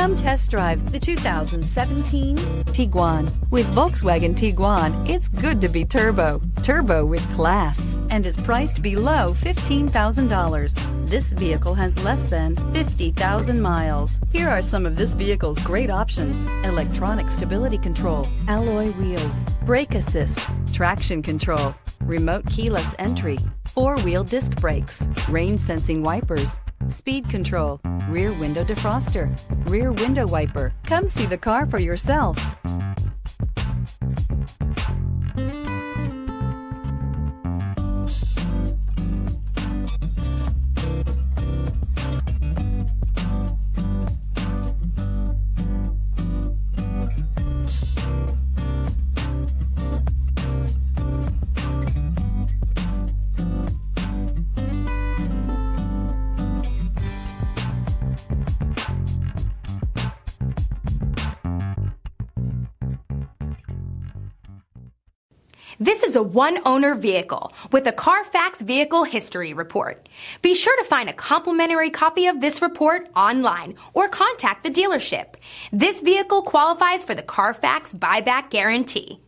Come test drive the 2017 Tiguan. With Volkswagen Tiguan, it's good to be turbo. Turbo with class, and is priced below $15,000. This vehicle has less than 50,000 miles. Here are some of this vehicle's great options: electronic stability control, alloy wheels, brake assist, traction control, remote keyless entry, four-wheel disc brakes, rain-sensing wipers, speed control, rear window defroster, rear window wiper. Come see the car for yourself. This is a one-owner vehicle with a Carfax Vehicle History Report. Be sure to find a complimentary copy of this report online or contact the dealership. This vehicle qualifies for the Carfax Buyback Guarantee.